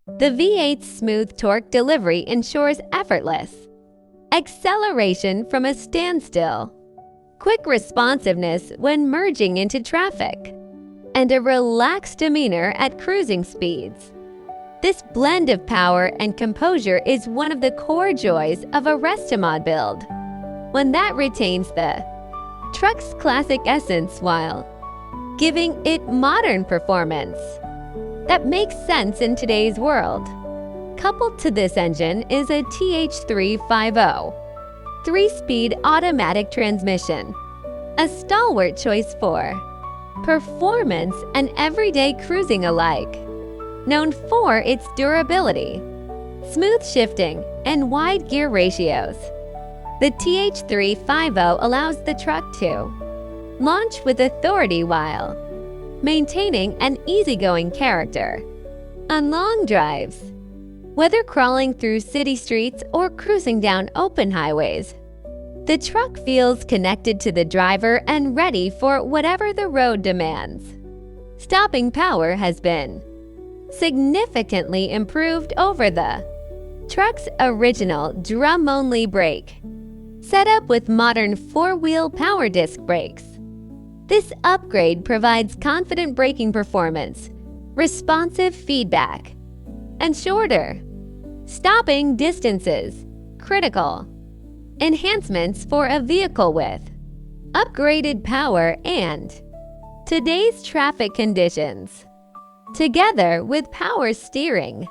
The V8's smooth torque delivery ensures effortless acceleration from a standstill, quick responsiveness when merging into traffic, and a relaxed demeanor at cruising speeds. This blend of power and composure is one of the core joys of a Restomod build, one that retains the truck's classic essence while giving it modern performance that makes sense in today's world. Coupled to this engine is a TH350 3-speed automatic transmission, a stalwart choice for performance and everyday cruising alike. Known for its durability, smooth shifting, and wide gear ratios, the TH350 allows the truck to launch with authority while maintaining an easygoing character on long drives. Whether crawling through city streets or cruising down open highways, the truck feels connected to the driver and ready for whatever the road demands. Stopping power has been significantly improved over the truck's original drum-only brake, set up with modern 4-wheel power disc brakes. This upgrade provides confident braking performance, responsive feedback, and shorter stopping distances, critical enhancements for a vehicle with upgraded power and today's traffic conditions. Together with power steering,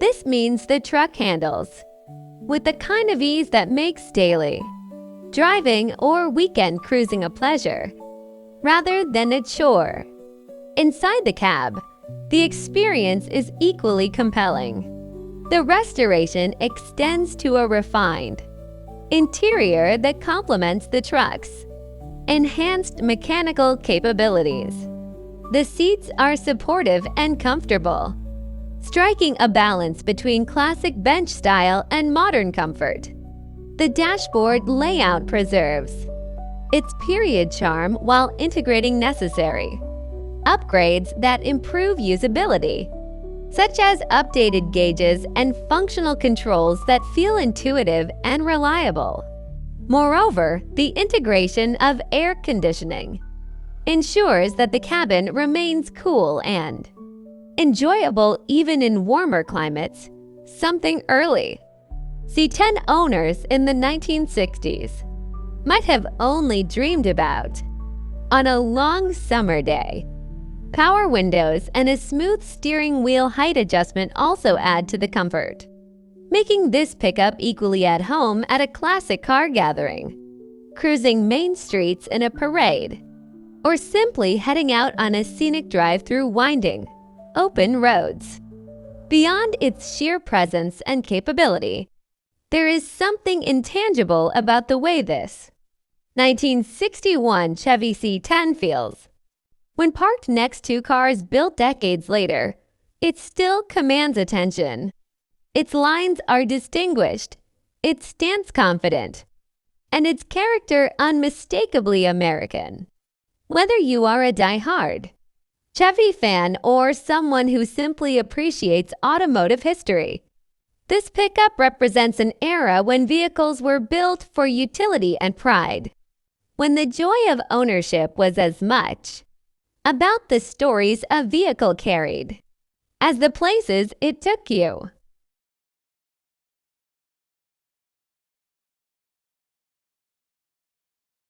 this means the truck handles with the kind of ease that makes daily driving or weekend cruising a pleasure rather than a chore. Inside the cab, the experience is equally compelling. The restoration extends to a refined interior that complements the truck's enhanced mechanical capabilities. The seats are supportive and comfortable, striking a balance between classic bench style and modern comfort. The dashboard layout preserves its period charm while integrating necessary upgrades that improve usability, such as updated gauges and functional controls that feel intuitive and reliable. Moreover, the integration of air conditioning ensures that the cabin remains cool and enjoyable even in warmer climates, something early C-10 owners in the 1960s might have only dreamed about. On a long summer day, power windows and a smooth steering wheel height adjustment also add to the comfort, making this pickup equally at home at a classic car gathering, cruising main streets in a parade, or simply heading out on a scenic drive through winding, open roads. Beyond its sheer presence and capability, there is something intangible about the way this 1961 Chevy C-10 feels. When parked next to cars built decades later, it still commands attention. Its lines are distinguished, its stance confident, and its character unmistakably American. Whether you are a die-hard Chevy fan or someone who simply appreciates automotive history, this pickup represents an era when vehicles were built for utility and pride, when the joy of ownership was as much about the stories a vehicle carried as the places it took you.